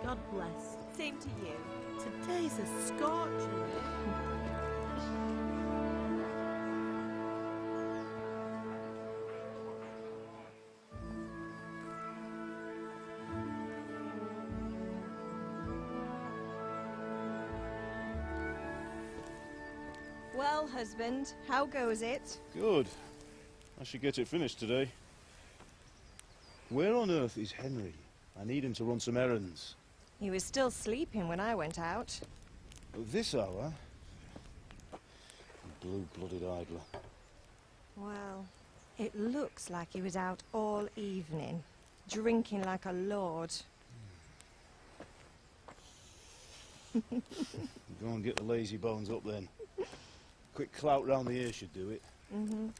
God bless. Same to you. Today's a scorcher. Well, husband, how goes it? Good. I should get it finished today. Where on earth is Henry? I need him to run some errands. He was still sleeping when I went out. At this hour? Blue-blooded idler. Well, it looks like he was out all evening, drinking like a lord. Go and get the lazy bones up then. Quick clout round the ear should do it. Mm-hmm.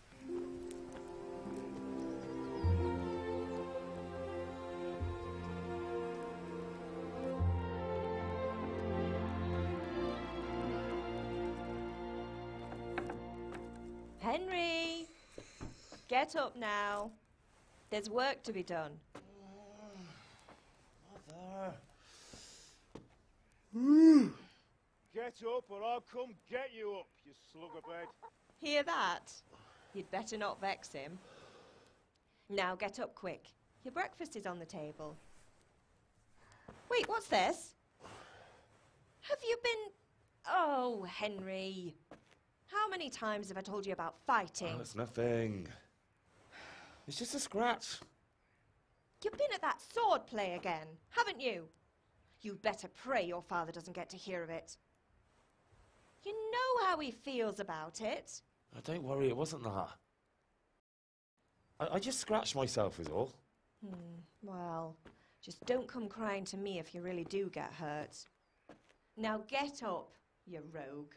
Henry! Get up now. There's work to be done. Mother! Get up or I'll come get you up, you slugabed. Hear that? You'd better not vex him. Now get up quick. Your breakfast is on the table. Wait, what's this? Have you been... Oh, Henry. How many times have I told you about fighting? Oh, it's nothing. It's just a scratch. You've been at that sword play again, haven't you? You'd better pray your father doesn't get to hear of it. You know how he feels about it. Oh, don't worry, it wasn't that. I just scratched myself is all. Well, just don't come crying to me if you really do get hurt. Now get up, you rogue.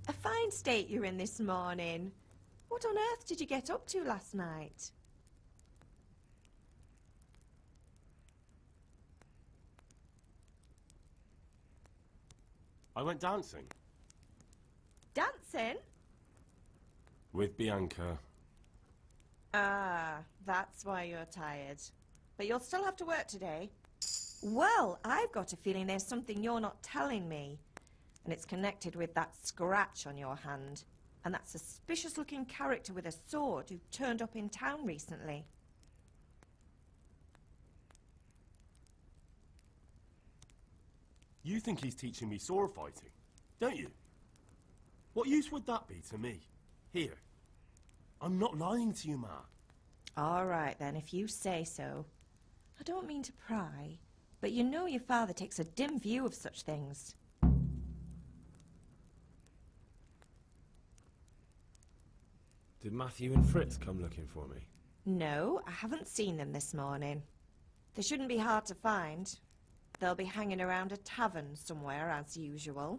A fine state you're in this morning. What on earth did you get up to last night? I went dancing. Dancing? With Bianca. Ah, that's why you're tired. But you'll still have to work today. Well, I've got a feeling there's something you're not telling me. And it's connected with that scratch on your hand. And that suspicious-looking character with a sword who turned up in town recently. You think he's teaching me sword fighting, don't you? What use would that be to me? Here. I'm not lying to you, Ma. All right, then, if you say so. I don't mean to pry, but you know your father takes a dim view of such things. Did Matthew and Fritz come looking for me? No, I haven't seen them this morning. They shouldn't be hard to find. They'll be hanging around a tavern somewhere, as usual.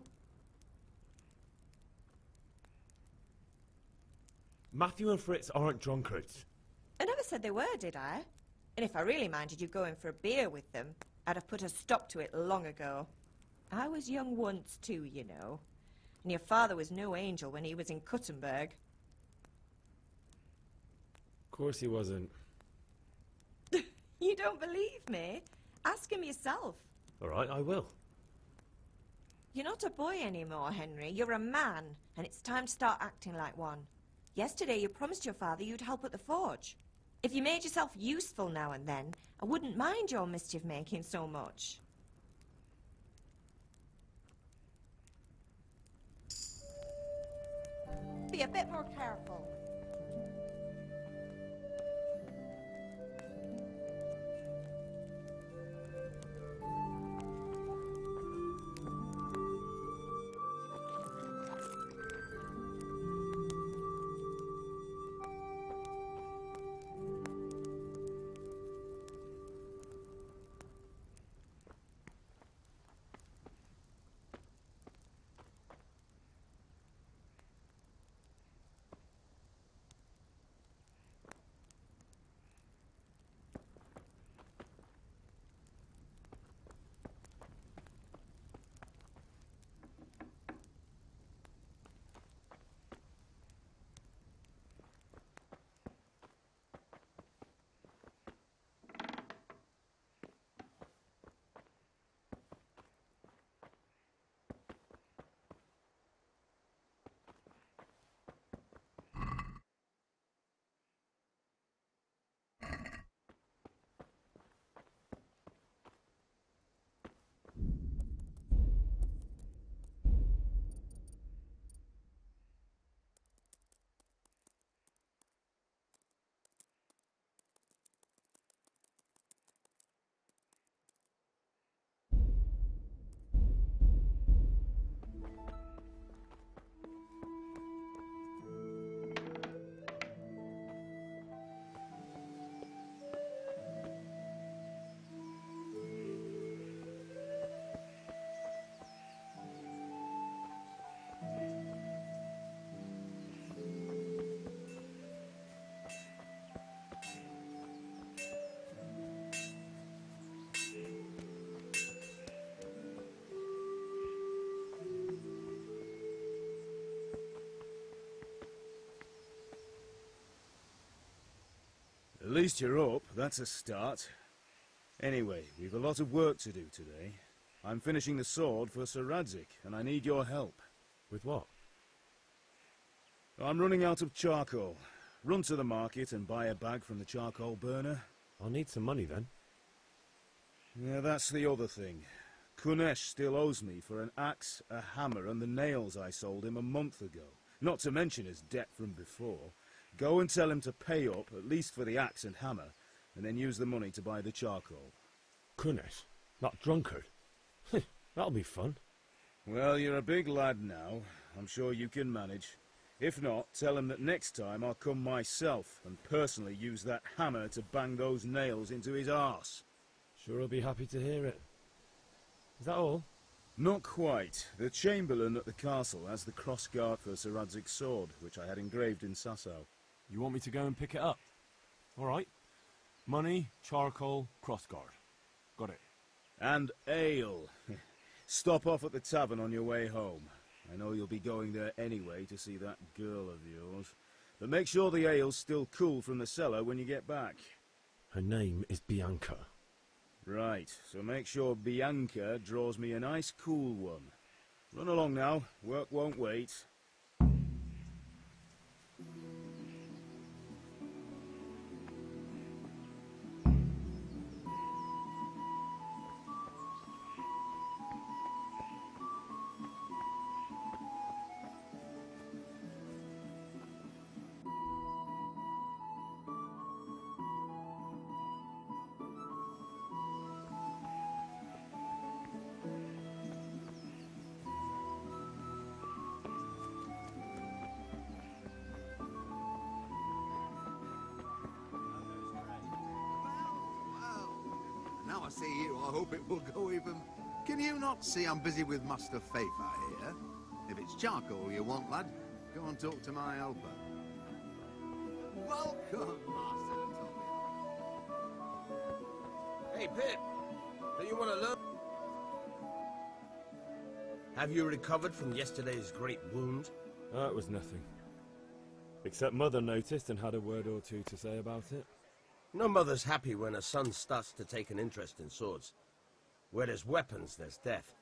Matthew and Fritz aren't drunkards. I never said they were, did I? And if I really minded you going for a beer with them, I'd have put a stop to it long ago. I was young once too, you know. And your father was no angel when he was in Cuttenberg. Of course he wasn't. You don't believe me? Ask him yourself. All right, I will. You're not a boy anymore, Henry. You're a man, and it's time to start acting like one. Yesterday you promised your father you'd help at the forge. If you made yourself useful now and then, I wouldn't mind your mischief-making so much. Be a bit more careful. At least you're up, that's a start. Anyway, we've a lot of work to do today. I'm finishing the sword for Sir Radzig, and I need your help. With what? I'm running out of charcoal. Run to the market and buy a bag from the charcoal burner. I'll need some money then. Yeah, that's the other thing. Kunesh still owes me for an axe, a hammer, and the nails I sold him a month ago. Not to mention his debt from before. Go and tell him to pay up, at least for the axe and hammer, and then use the money to buy the charcoal. Kunesh? That drunkard? That'll be fun. Well, you're a big lad now. I'm sure you can manage. If not, tell him that next time I'll come myself and personally use that hammer to bang those nails into his arse. Sure he'll be happy to hear it. Is that all? Not quite. The Chamberlain at the castle has the crossguard for Sir Radzig's sword, which I had engraved in Sasau. You want me to go and pick it up? All right. Money, charcoal, crossguard. Got it. And ale. Stop off at the tavern on your way home. I know you'll be going there anyway to see that girl of yours. But make sure the ale's still cool from the cellar when you get back. Her name is Bianca. Right, so make sure Bianca draws me a nice cool one. Run along now, work won't wait. Now I see you, I hope it will go even... Can you not see I'm busy with Master Faith, I hear? If it's charcoal you want, lad, go and talk to my helper. Welcome, Master Tommy. Hey, Pip, do you want to learn? Have you recovered from yesterday's great wound? It was nothing. Except Mother noticed and had a word or two to say about it. No mother's happy when her son starts to take an interest in swords. Where there's weapons, there's death.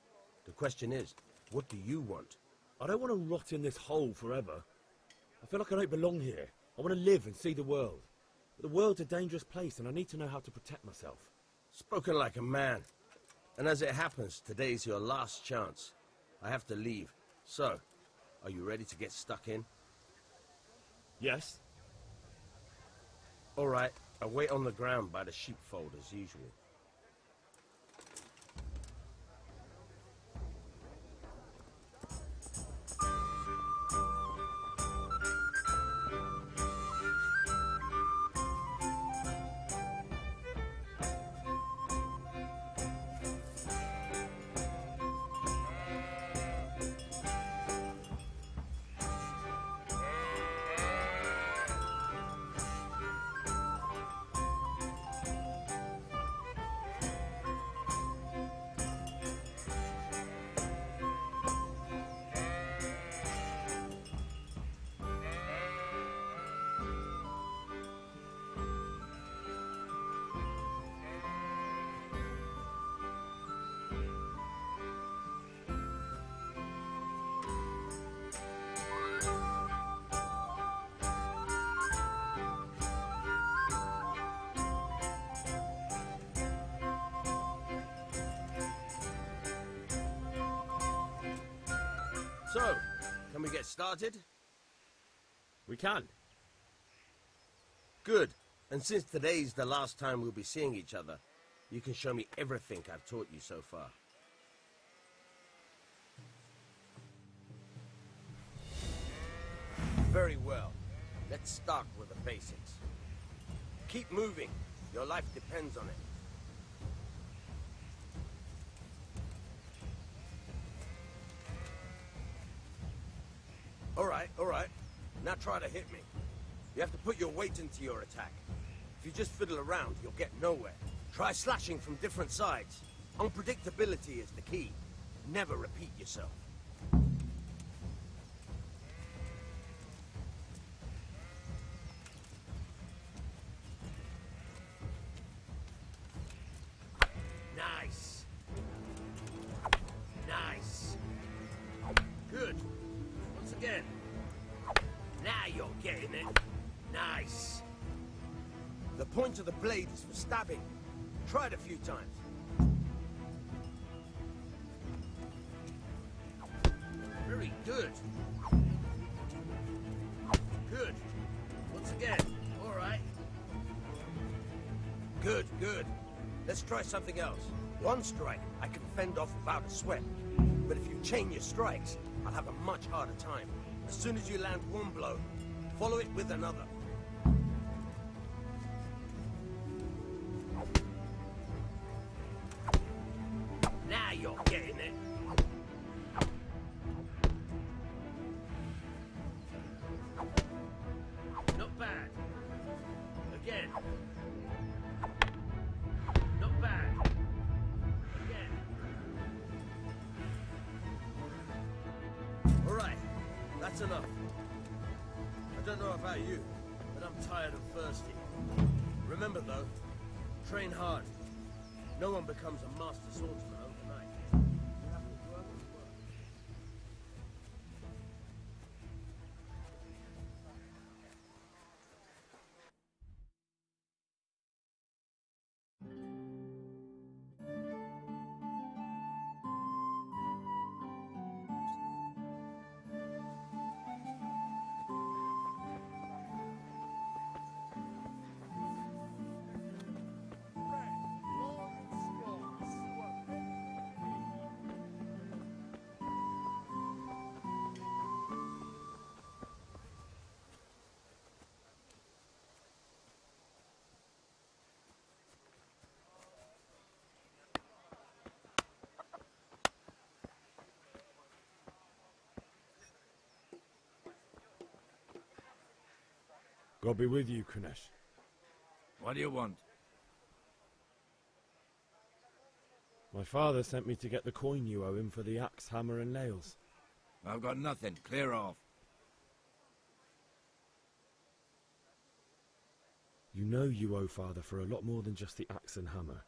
The question is, what do you want? I don't want to rot in this hole forever. I feel like I don't belong here. I want to live and see the world. But the world's a dangerous place and I need to know how to protect myself. Spoken like a man. And as it happens, today's your last chance. I have to leave. So, are you ready to get stuck in? Yes? All right, I'll wait on the ground by the sheepfold as usual. So, can we get started? We can. Good. And since today's the last time we'll be seeing each other, you can show me everything I've taught you so far. Very well. Let's start with the basics. Keep moving. Your life depends on it. All right. Now try to hit me. You have to put your weight into your attack. If you just fiddle around, you'll get nowhere. Try slashing from different sides. Unpredictability is the key. Never repeat yourself. point of the blade is for stabbing. Try it a few times. Very good. Good. Once again. All right. Good, good. Let's try something else. One strike, I can fend off without a sweat. But if you chain your strikes, I'll have a much harder time. As soon as you land one blow, follow it with another. Now you're getting it. Not bad. Again. Not bad. Again. All right. That's enough. I don't know about you, but I'm tired and thirsty. Remember though, train hard. No one becomes a master swordsman overnight. You have to work and work. God be with you, Kunesh. What do you want? My father sent me to get the coin you owe him for the axe, hammer and nails. I've got nothing. Clear off. You know you owe father for a lot more than just the axe and hammer.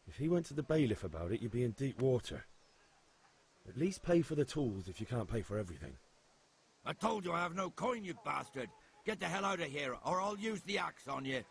If he went to the bailiff about it, you'd be in deep water. At least pay for the tools if you can't pay for everything. I told you I have no coin, you bastard. Get the hell out of here, or I'll use the axe on you.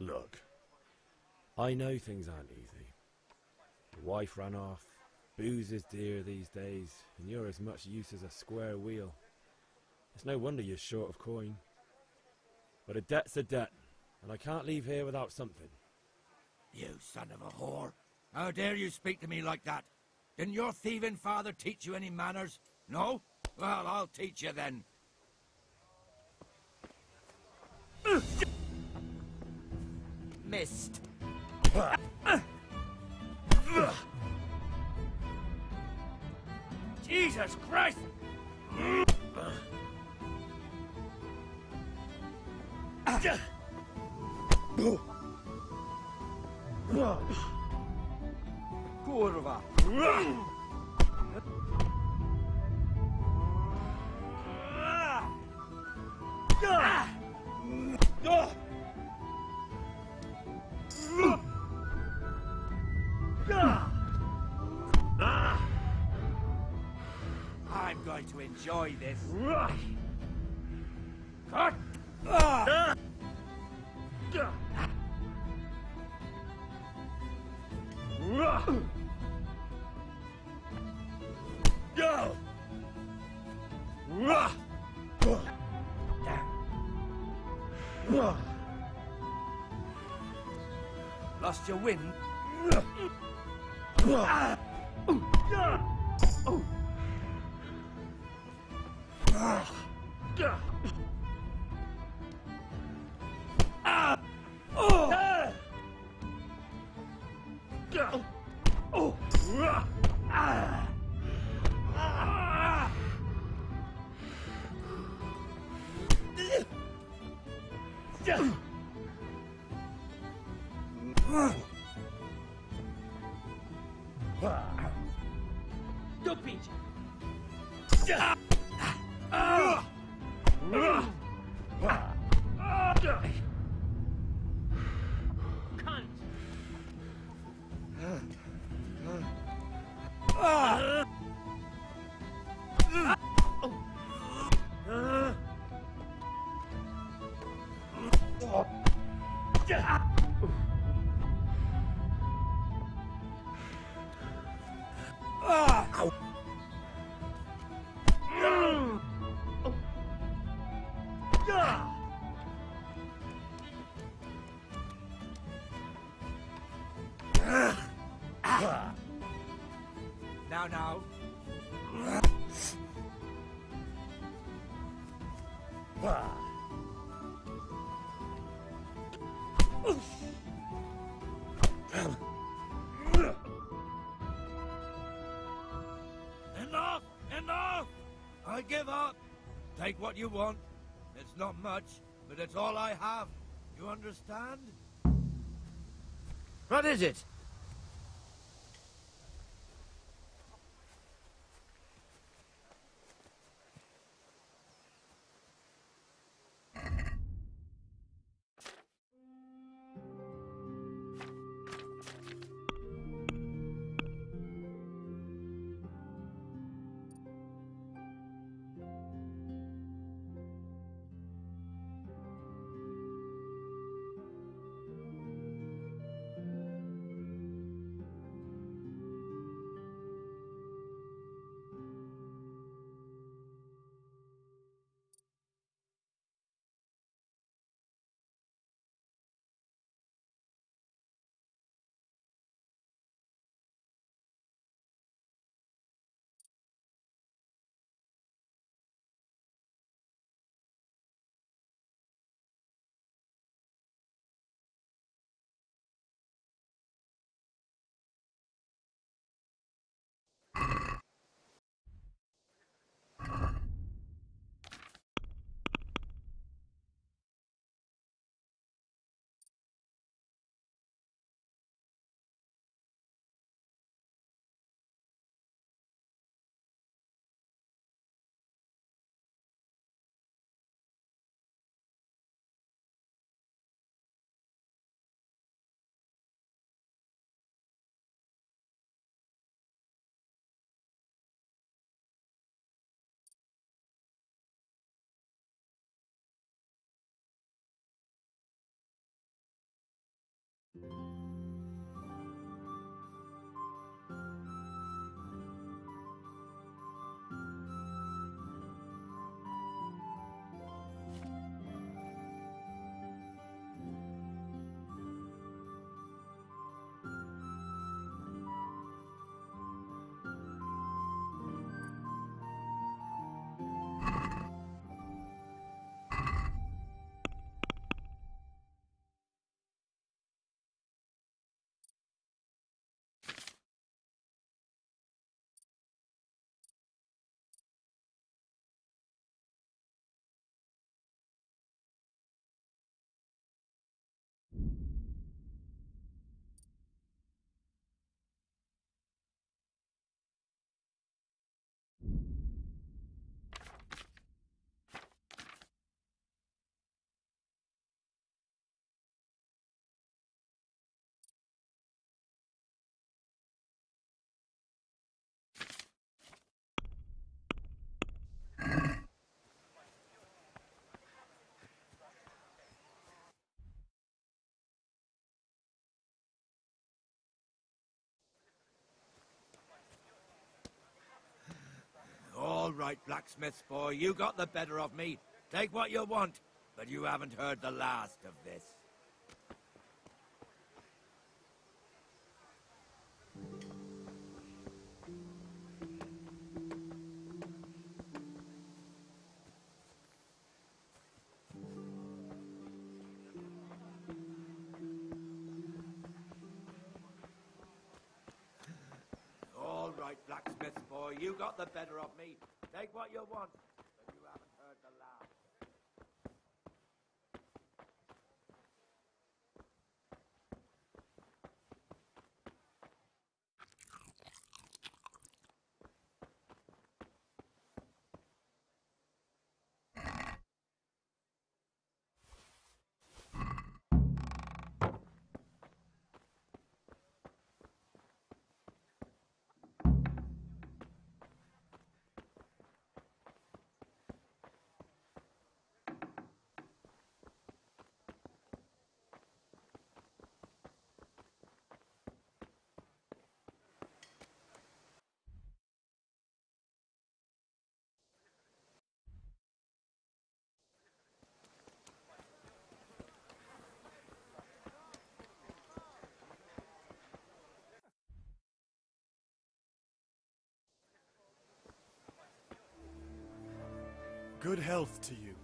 Look, I know things aren't easy. Your wife ran off, booze is dear these days, and you're as much use as a square wheel. It's no wonder you're short of coin. But a debt's a debt, and I can't leave here without something. You son of a whore. How dare you speak to me like that? Didn't your thieving father teach you any manners? No? Well, I'll teach you then. Missed. Jesus Christ! Kurwa. I'm going to enjoy this. Cut! Go! Lost your wind? Now. Enough! I give up. Take what you want. It's not much, but it's all I have. You understand? What is it? All right, blacksmith's boy, you got the better of me. Take what you want, but you haven't heard the last of this. boy, you got the better of me. Take what you want, but you haven't heard the last. Good health to you.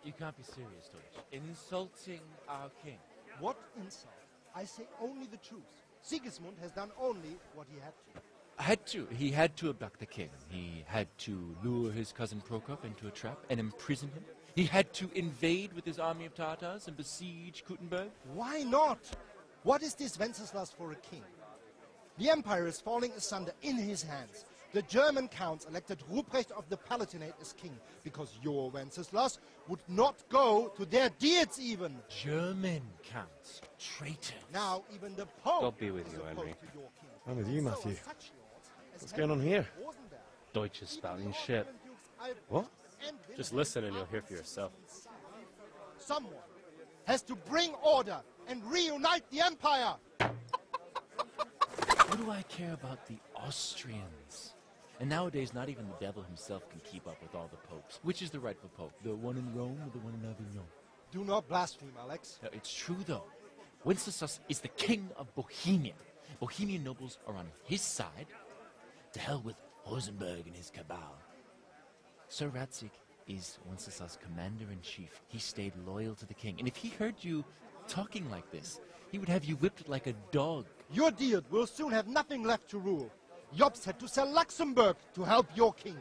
You can't be serious, Deutsch. Insulting our king. What insult? I say only the truth. Sigismund has done only what he had to. He had to abduct the king. He had to lure his cousin Prokop into a trap and imprison him. He had to invade with his army of Tatars and besiege Kuttenberg. Why not? What is this Wenceslas for a king? The empire is falling asunder in his hands. The German counts elected Ruprecht of the Palatinate as king, because your Wenceslas would not go to their deeds even. German counts. Traitors. Now even the Pope God be with is you, opposed Henry. to your king. I'm with you, So Matthew. are such lords as What's going on here? wasn't there? Deutsch is spouting Even shit. Lord Dukes Albrecht What? and Just Wilhelm listen and you'll are hear for yourself. Someone has to bring order and reunite the empire. What do I care about the Austrians? And nowadays, not even the devil himself can keep up with all the popes. Which is the rightful pope? The one in Rome or the one in Avignon? Do not blaspheme, Alex. No, it's true, though. Wenceslas is the king of Bohemia. Bohemian nobles are on his side. To hell with Rosenberg and his cabal. Sir Ratzik is Wenceslas' commander-in-chief. He stayed loyal to the king. And if he heard you talking like this, he would have you whipped like a dog. Your Diet will soon have nothing left to rule. Jobst had to sell Luxembourg to help your king.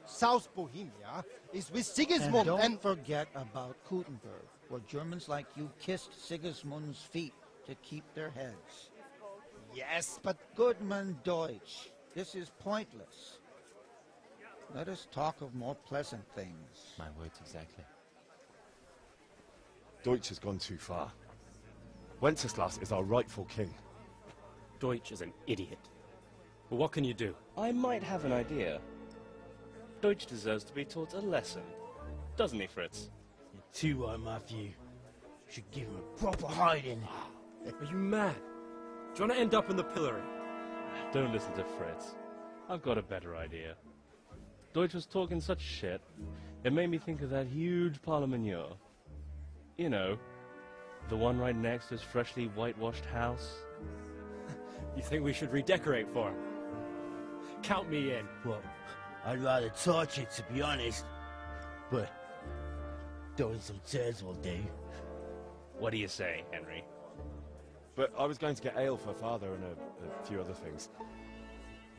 South Bohemia is with Sigismund and don't forget about Kuttenberg, where Germans like you kissed Sigismund's feet to keep their heads. Yes, but Goodman Deutsch, this is pointless. Let us talk of more pleasant things. My words exactly. Deutsch has gone too far. Wenceslas is our rightful king. Deutsch is an idiot. But what can you do? I might have an idea. Deutsch deserves to be taught a lesson. Doesn't he, Fritz? You're too right, Matthew. Should give him a proper hiding. Are you mad? Do you want to end up in the pillory? Don't listen to Fritz. I've got a better idea. Deutsch was talking such shit, it made me think of that huge parliament. You know, the one right next to his freshly whitewashed house. You think we should redecorate for him? Count me in. Well, I'd rather torch it, to be honest. But throwing some tears will do. What do you say, Henry? But I was going to get ale for Father and a few other things.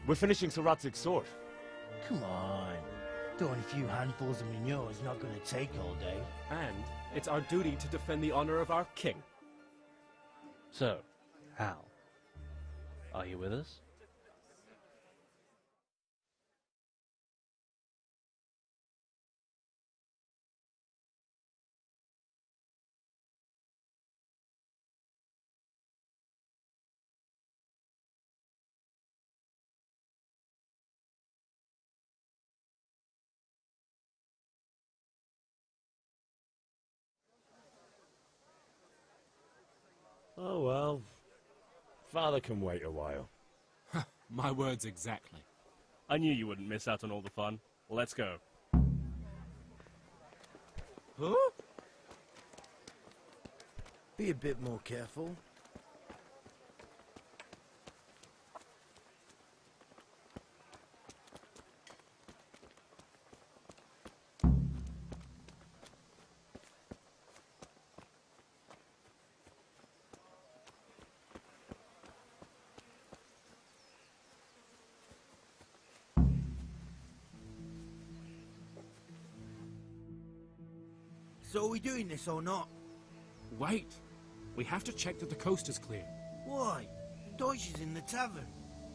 We're finishing Sir Radzig's sword. Come on. Throwing a few handfuls of manure is not going to take all day. And it's our duty to defend the honor of our king. So, Hal, are you with us? Oh well. Father can wait a while. My words exactly. I knew you wouldn't miss out on all the fun. Let's go. Huh? Be a bit more careful. So are we doing this or not? Wait. We have to check that the coast is clear. Why? Deutsch is in the tavern.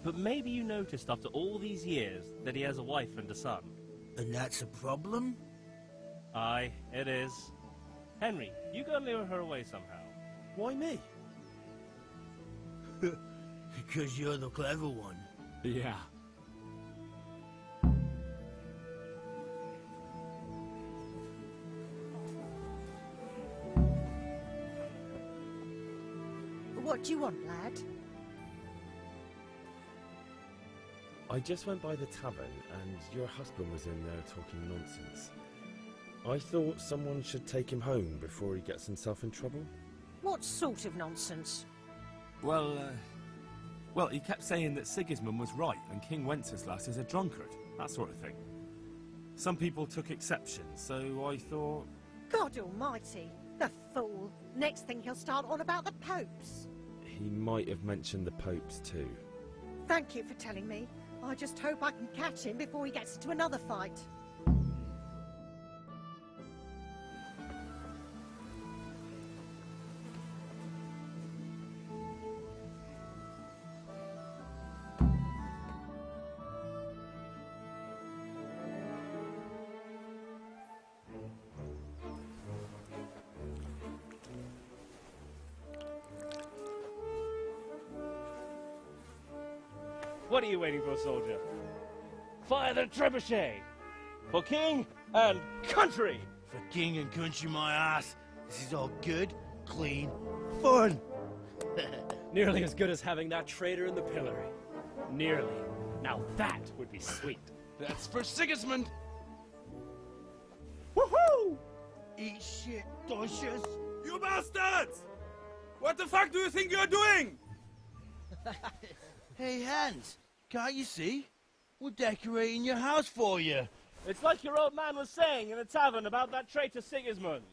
But maybe you noticed after all these years that he has a wife and a son. And that's a problem? Aye, it is. Henry, you go and lure her away somehow. Why me? Because you're the clever one. Yeah. What do you want, lad? I just went by the tavern and your husband was in there talking nonsense. I thought someone should take him home before he gets himself in trouble. What sort of nonsense? Well, he kept saying that Sigismund was right and King Wenceslas is a drunkard, that sort of thing. Some people took exception, so I thought... God almighty, the fool. Next thing he'll start on about the popes. He might have mentioned the popes too. Thank you for telling me. I just hope I can catch him before he gets into another fight. What are you waiting for, soldier? Fire the trebuchet! For king and country! For king and country, my ass. This is all good, clean, fun. Nearly as good as having that traitor in the pillory. Nearly. Now that would be sweet. That's for Sigismund. Woohoo! Eat shit, Deutsches. You bastards! What the fuck do you think you're doing? Hey, Hans, can't you see? We're decorating your house for you. It's like your old man was saying in the tavern about that traitor Sigismund.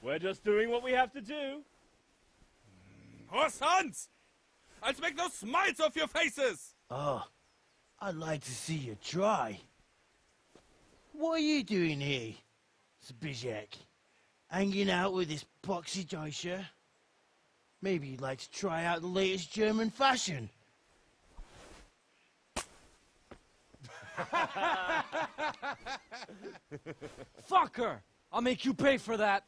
We're just doing what we have to do. Oh, sons! I'll make those smiles off your faces! Oh, I'd like to see you try. What are you doing here, Zbyszek? Hanging out with this boxy Deutscher? Maybe you'd like to try out the latest German fashion. Fuck her! I'll make you pay for that!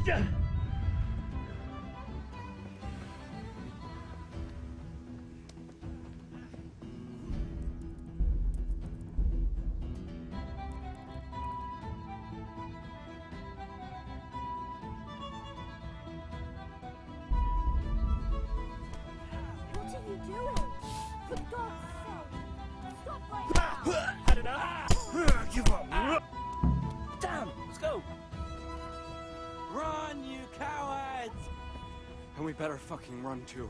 What are you doing? For God's sake, stop right now! Had enough? Give up! Damn! Let's go! Run, you cowards! And we better fucking run too.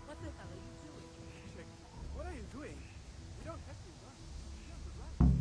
What the hell are you doing? Chick, what are you doing? We don't have to run. We have to run.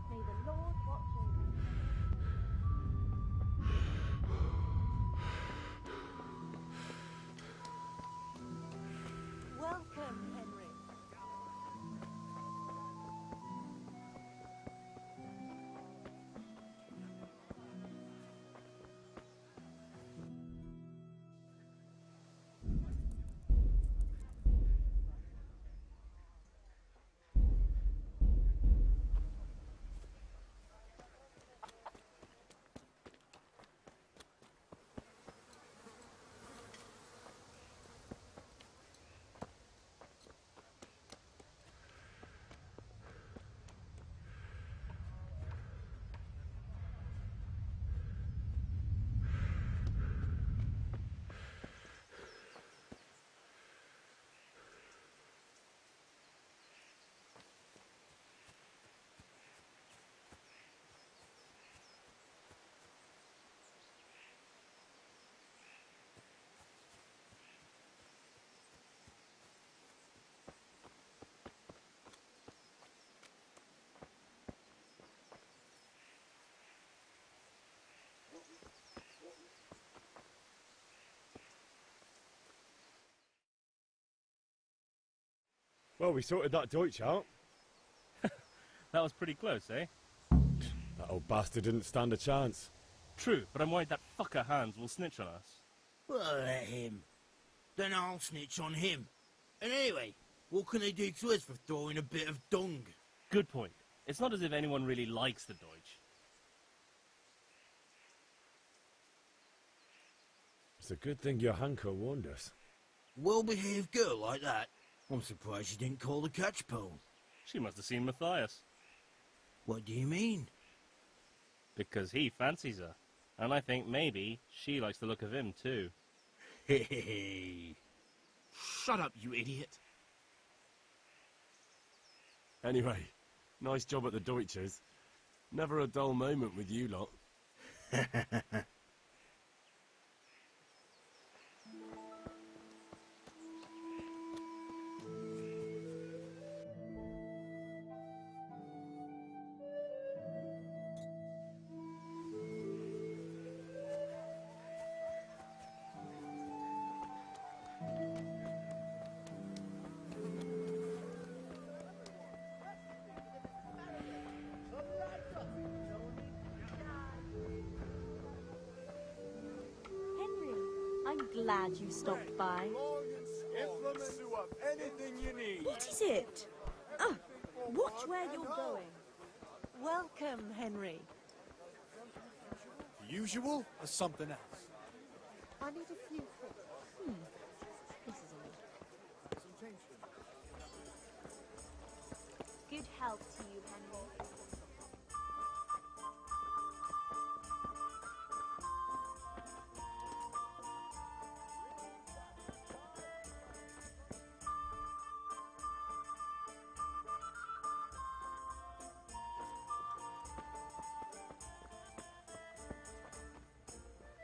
May the Lord watch over you. Welcome, Henry. Well, we sorted that Deutsch out. That was pretty close, eh? That old bastard didn't stand a chance. True, but I'm worried that fucker Hans will snitch on us. Well, let him. Then I'll snitch on him. And anyway, what can they do to us for throwing a bit of dung? Good point. It's not as if anyone really likes the Deutsch. It's a good thing your Hanko warned us. Well-behaved girl like that. I'm surprised she didn't call the catch pole. She must have seen Matthias. What do you mean? Because he fancies her. And I think maybe she likes the look of him too. Hey. Shut up, you idiot. Anyway, nice job at the Deutschers. Never a dull moment with you lot. I'm glad you stopped by. Anything you need. What is it? Oh, watch where you're going. Welcome, Henry. The usual or something else? I need a few things. This is all. Good health to you, Henry.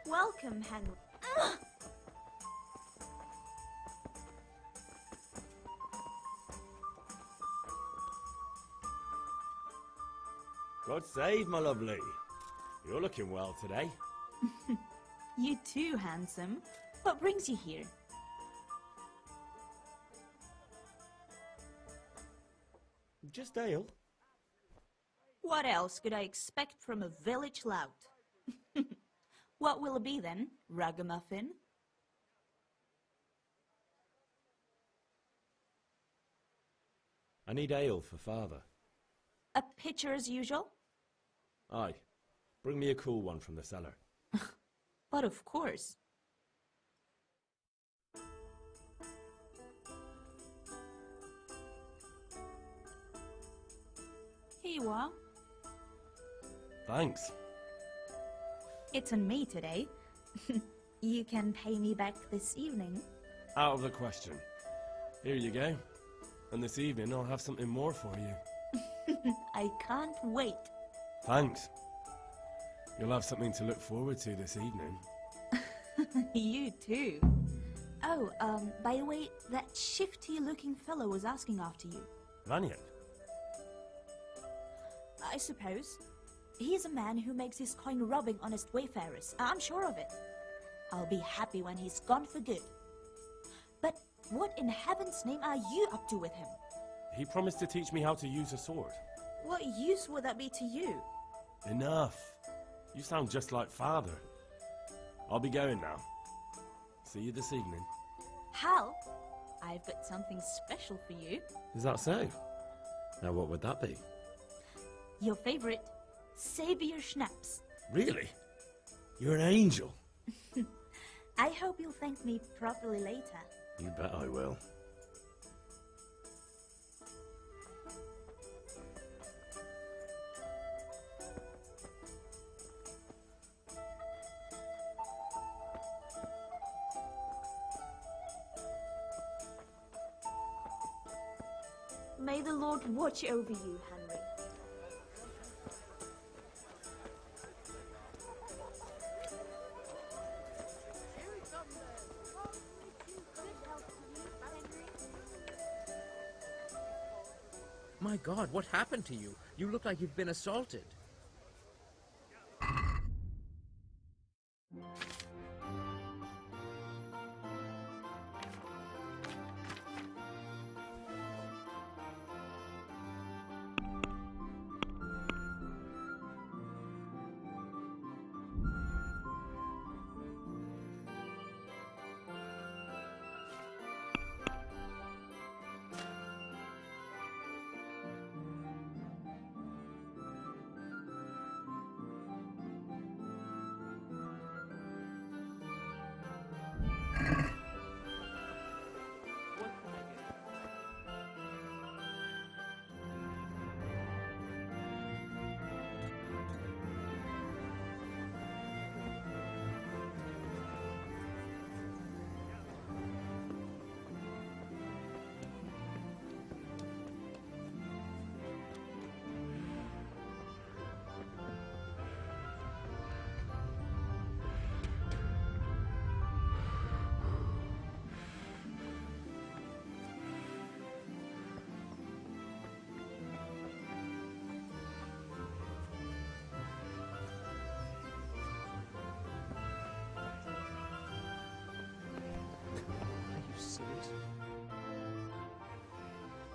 Welcome, Henry. Ugh! God save, my lovely. You're looking well today. You too, handsome. What brings you here? Just ale. What else could I expect from a village lout? What will it be then? Ragamuffin? I need ale for father. A pitcher as usual? Aye. Bring me a cool one from the cellar. But of course. Here you are. Thanks. It's on me today. You can pay me back this evening. Out of the question. Here you go. And this evening I'll have something more for you. I can't wait. Thanks. You'll have something to look forward to this evening. You too. Oh, by the way, that shifty-looking fellow was asking after you. Vaniak? I suppose. He's a man who makes his coin robbing honest wayfarers. I'm sure of it. I'll be happy when he's gone for good. But what in heaven's name are you up to with him? He promised to teach me how to use a sword. What use would that be to you? Enough. You sound just like father. I'll be going now. See you this evening. Hal, I've got something special for you. Is that so? Now what would that be? Your favorite Savior Schnapps. Really? You're an angel. I hope you'll thank me properly later. You bet I will. May the Lord watch over you, Henry. My God, what happened to you? You look like you've been assaulted.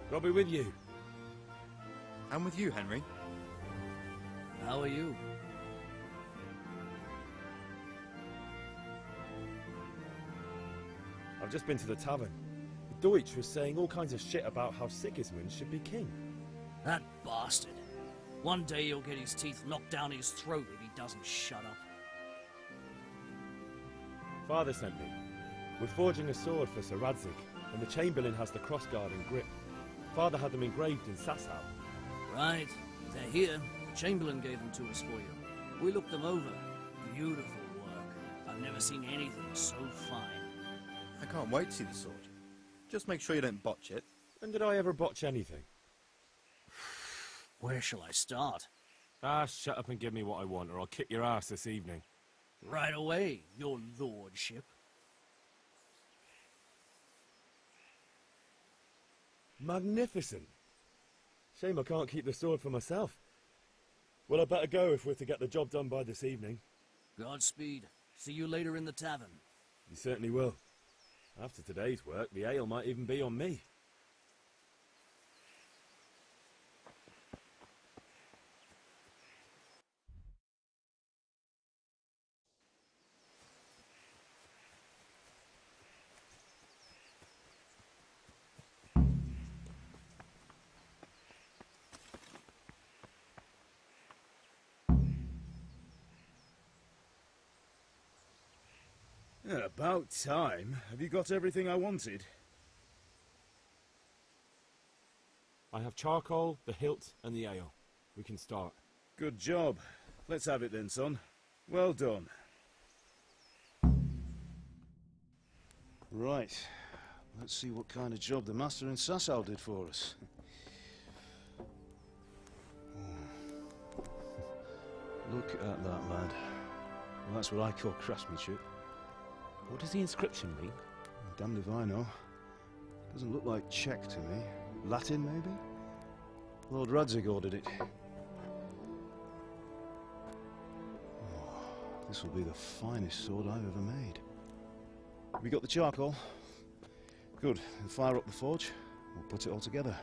God be with you. And with you, Henry. How are you? I've just been to the tavern. The Deutsch was saying all kinds of shit about how Sigismund should be king. That bastard. One day he'll get his teeth knocked down his throat if he doesn't shut up. Father sent me. We're forging a sword for Sir Radzig, and the Chamberlain has the crossguard and grip. Father had them engraved in Sasau. Right. They're here. The Chamberlain gave them to us for you. We looked them over. Beautiful work. I've never seen anything so fine. I can't wait to see the sword. Just make sure you don't botch it. When did I ever botch anything? Where shall I start? Ah, shut up and give me what I want, or I'll kick your ass this evening. Right away, your lordship. Magnificent. Shame I can't keep the sword for myself. Well, I better go if we're to get the job done by this evening. Godspeed. See you later in the tavern. You certainly will. After today's work, the ale might even be on me. About time. Have you got everything I wanted? I have charcoal, the hilt, and the ale. We can start. Good job. Let's have it then, son. Well done. Right. Let's see what kind of job the master in Sasau did for us. Look at that, lad. Well, that's what I call craftsmanship. What does the inscription mean? Damned if I know. Doesn't look like Czech to me. Latin, maybe? Lord Radzig ordered it. Oh, this will be the finest sword I've ever made. We got the charcoal? Good. We'll fire up the forge. We'll put it all together.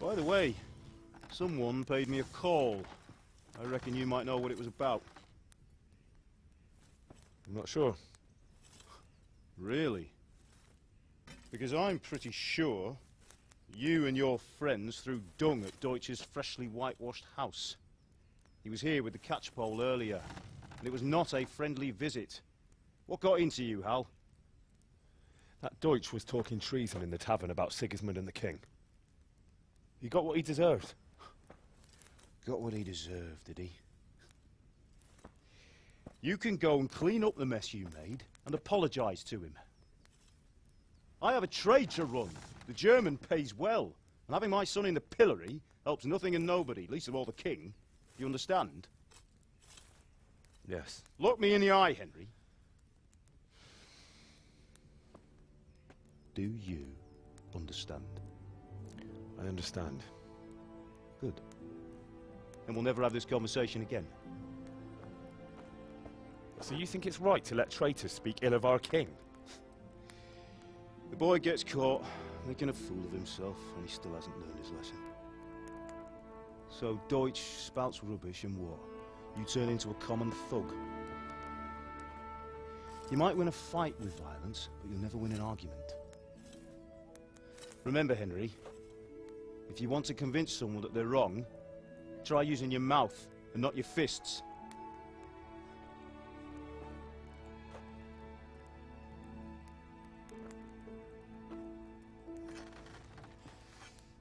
By the way, someone paid me a call. I reckon you might know what it was about. I'm not sure. Really? Because I'm pretty sure you and your friends threw dung at Deutsch's freshly whitewashed house. He was here with the catchpole earlier, and it was not a friendly visit. What got into you, Hal? That Deutsch was talking treason in the tavern about Sigismund and the king. He got what he deserved. Got what he deserved, did he? You can go and clean up the mess you made and apologise to him. I have a trade to run. The German pays well, and having my son in the pillory helps nothing and nobody, least of all the king. You understand? Yes. Look me in the eye, Henry. Do you understand? I understand. Good. And we'll never have this conversation again. So you think it's right to let traitors speak ill of our king? The boy gets caught, making a fool of himself, and he still hasn't learned his lesson. So Deutsch spouts rubbish, and what? You turn into a common thug. You might win a fight with violence, but you'll never win an argument. Remember, Henry, if you want to convince someone that they're wrong, try using your mouth and not your fists.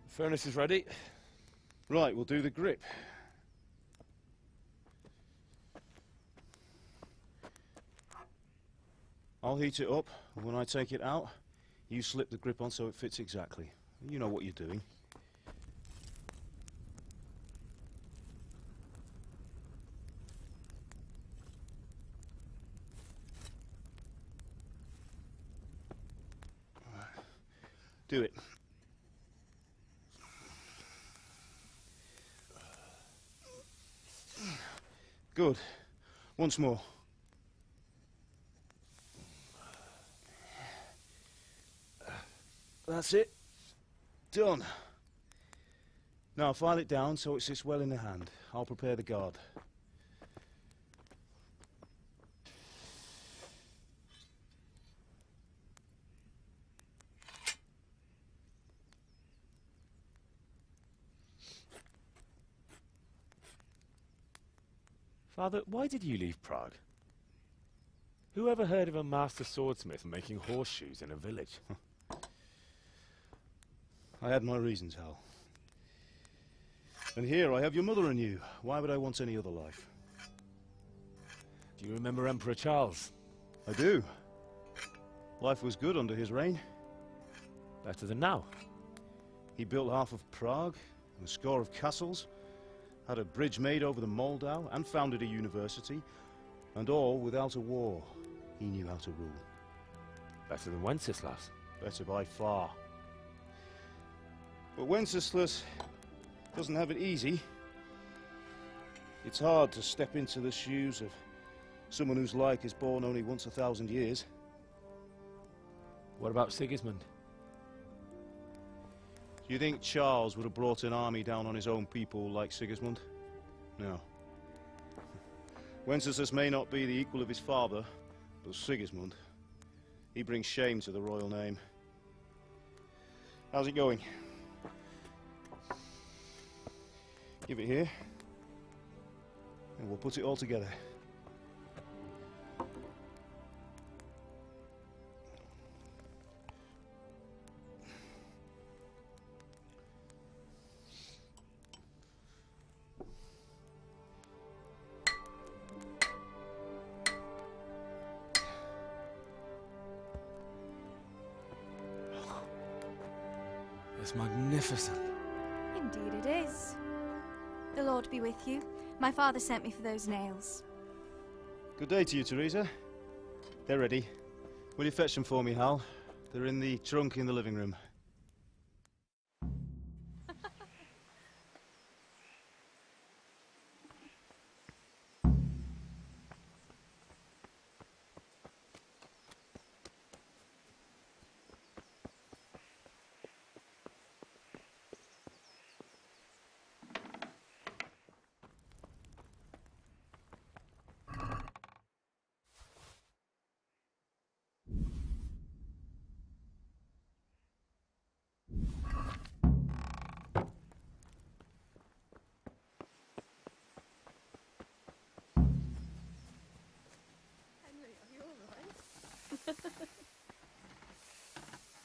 The furnace is ready. Right, we'll do the grip. I'll heat it up, and when I take it out, you slip the grip on so it fits exactly. You know what you're doing. Do it. Good. Once more. That's it. Done. Now file it down so it sits well in the hand. I'll prepare the guard. Father, why did you leave Prague? Who ever heard of a master swordsmith making horseshoes in a village? I had my reasons, Hal. And here I have your mother and you. Why would I want any other life? Do you remember Emperor Charles? I do. Life was good under his reign. Better than now. He built half of Prague and a score of castles, had a bridge made over the Moldau, and founded a university, and all without a war. He knew how to rule. Better than Wenceslas. Better by far. But Wenceslas doesn't have it easy. It's hard to step into the shoes of someone whose like is born only once 1,000 years. What about Sigismund? Do you think Charles would have brought an army down on his own people like Sigismund? No. Wenceslas may not be the equal of his father, but Sigismund, he brings shame to the royal name. How's it going? Give it here, and we'll put it all together. It's magnificent. Indeed it is. The Lord be with you. My father sent me for those nails. Good day to you, Teresa. They're ready. Will you fetch them for me, Hal? They're in the trunk in the living room.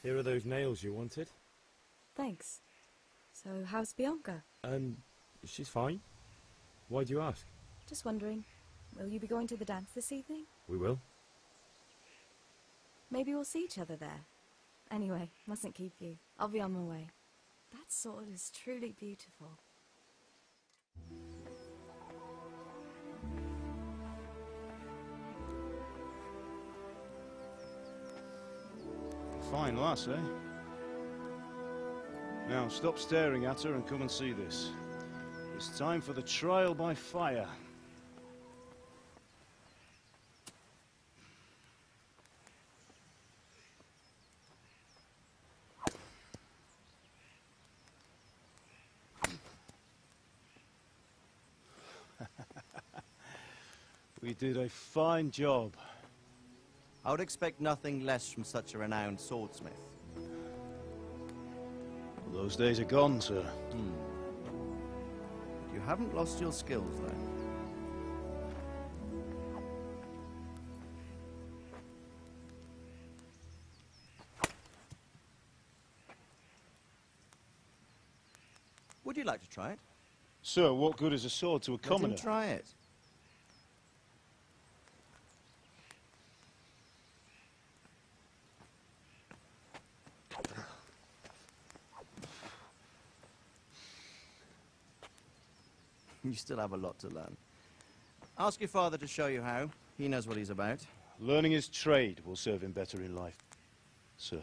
Here are those nails you wanted. Thanks. So, how's Bianca? She's fine. Why do you ask? Just wondering, will you be going to the dance this evening? We will. Maybe we'll see each other there. Anyway, mustn't keep you. I'll be on my way. That sword is truly beautiful. Fine lass, eh? Now, stop staring at her and come and see this. It's time for the trial by fire. We did a fine job. I would expect nothing less from such a renowned swordsmith. Well, those days are gone, sir. You haven't lost your skills, then? Would you like to try it? Sir, what good is a sword to a commoner? Let him try it. You still have a lot to learn. Ask your father to show you how. He knows what he's about. Learning his trade will serve him better in life, sir.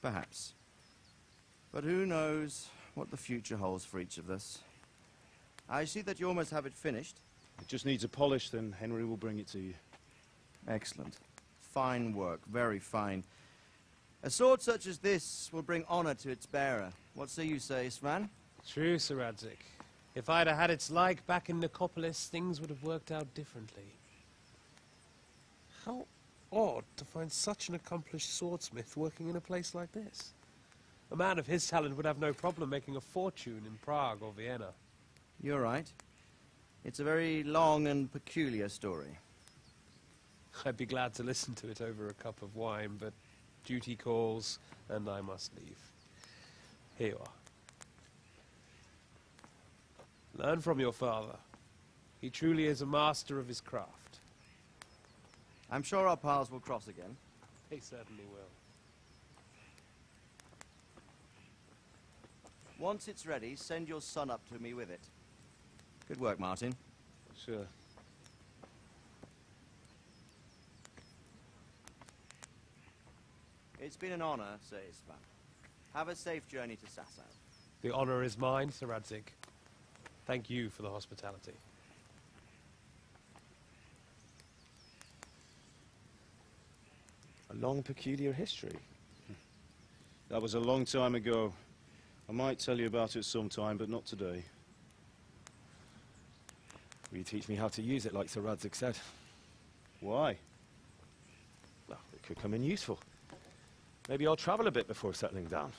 Perhaps. But who knows what the future holds for each of us. I see that you almost have it finished. It just needs a polish, then Henry will bring it to you. Excellent. Fine work, very fine. A sword such as this will bring honor to its bearer. What say you, Svan? True, Sir Radzik. If I'd have had its like back in Nicopolis, things would have worked out differently. How odd to find such an accomplished swordsmith working in a place like this. A man of his talent would have no problem making a fortune in Prague or Vienna. You're right. It's a very long and peculiar story. I'd be glad to listen to it over a cup of wine, but duty calls, and I must leave. Here you are. Learn from your father. He truly is a master of his craft. I'm sure our paths will cross again. They certainly will. Once it's ready, send your son up to me with it. Good work, Martin. Sure. It's been an honor, Sir Istvan. Have a safe journey to Sasau. The honor is mine, Sir Radzik. Thank you for the hospitality. A long, peculiar history. That was a long time ago. I might tell you about it sometime, but not today. Will you teach me how to use it like Sir Radzik said? Why? Well, it could come in useful. Maybe I'll travel a bit before settling down.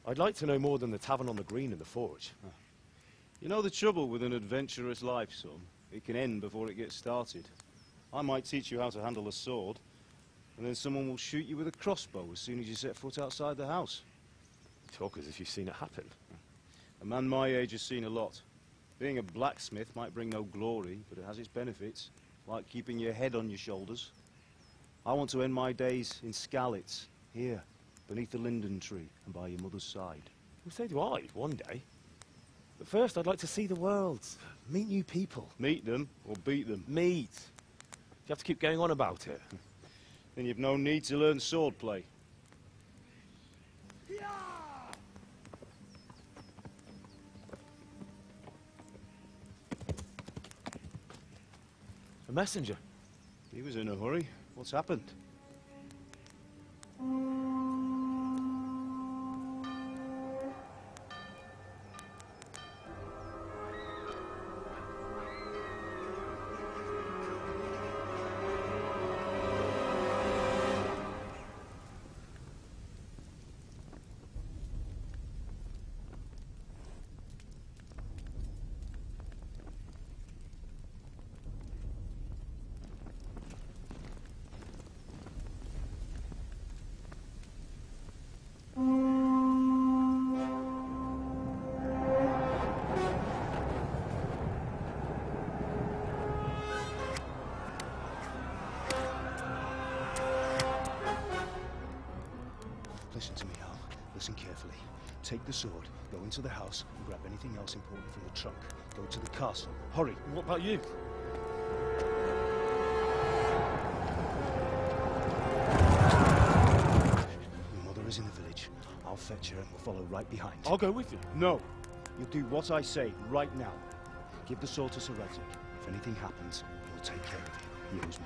I'd like to know more than the tavern on the green and the forge. You know the trouble with an adventurous life, son? It can end before it gets started. I might teach you how to handle a sword, and then someone will shoot you with a crossbow as soon as you set foot outside the house. Talk as if you've seen it happen. A man my age has seen a lot. Being a blacksmith might bring no glory, but it has its benefits, like keeping your head on your shoulders. I want to end my days in Skalitz, here, beneath the linden tree and by your mother's side. Well, so do I, one day. But first, I'd like to see the world, meet new people. Meet them, or beat them? Meet. You have to keep going on about it. Then you've no need to learn swordplay. A messenger. He was in a hurry. What's happened? Listen to me, Al. Listen carefully. Take the sword, go into the house, and grab anything else important from the trunk. Go to the castle. Hurry. What about you? Your mother is in the village. I'll fetch her and we'll follow right behind. I'll go with you. No. You'll do what I say right now. Give the sword to Sir Radzik. If anything happens, he'll take care of you. He owes me.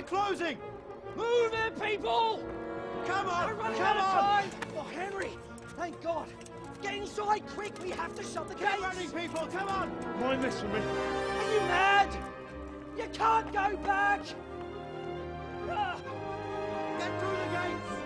Closing! Move it, people! Come on! We're running Come out of on! time! Oh, Henry! Thank God! Get inside, quick! We have to shut the gates! Get running, people! Come on! Mind this for me. Are you mad? You can't go back! Get through the gates!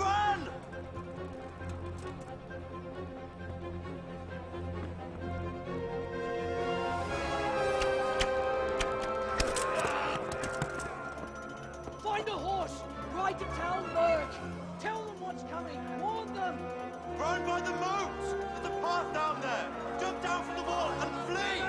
Run! Find a horse! Ride to town, Lurk! Tell them what's coming! Warn them! Run by the moat! There's a path down there! Jump down from the wall and flee!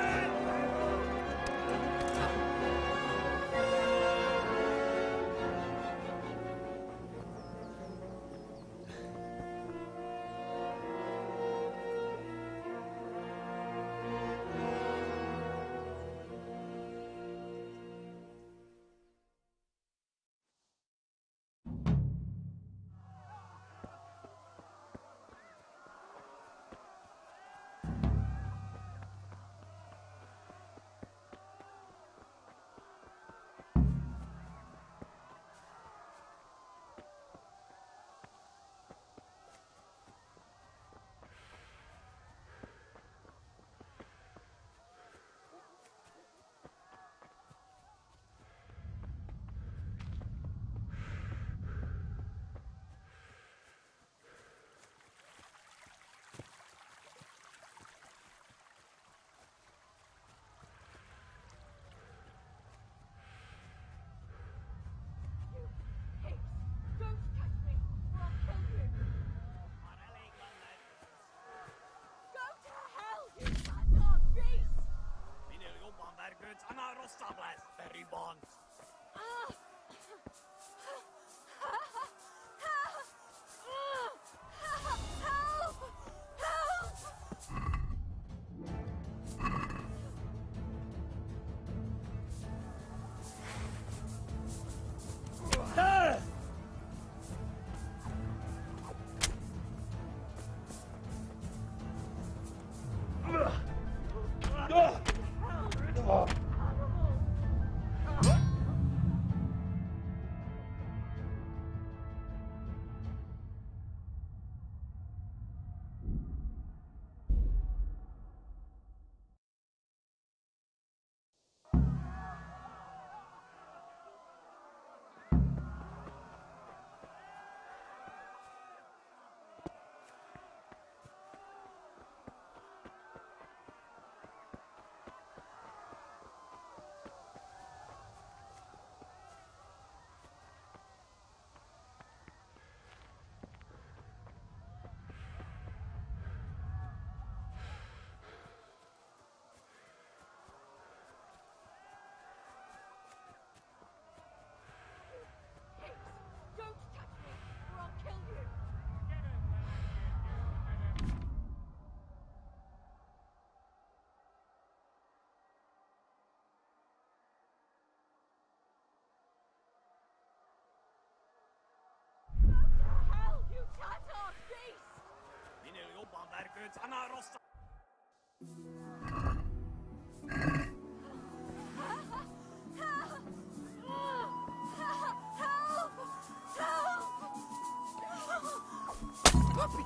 Very bon.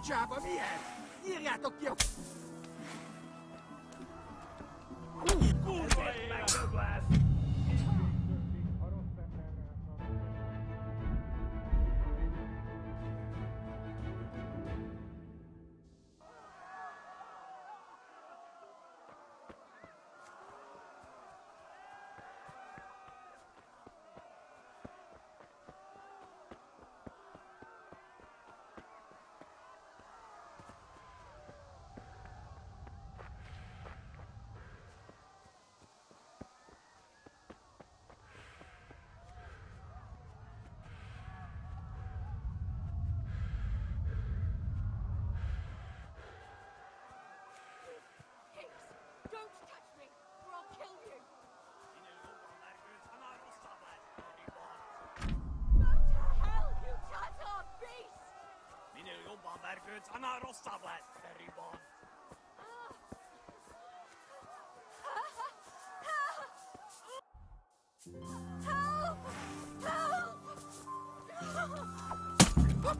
Picciava mia! Ieri a tocchio!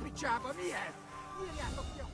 Picciava mia! Ieri a tocchio!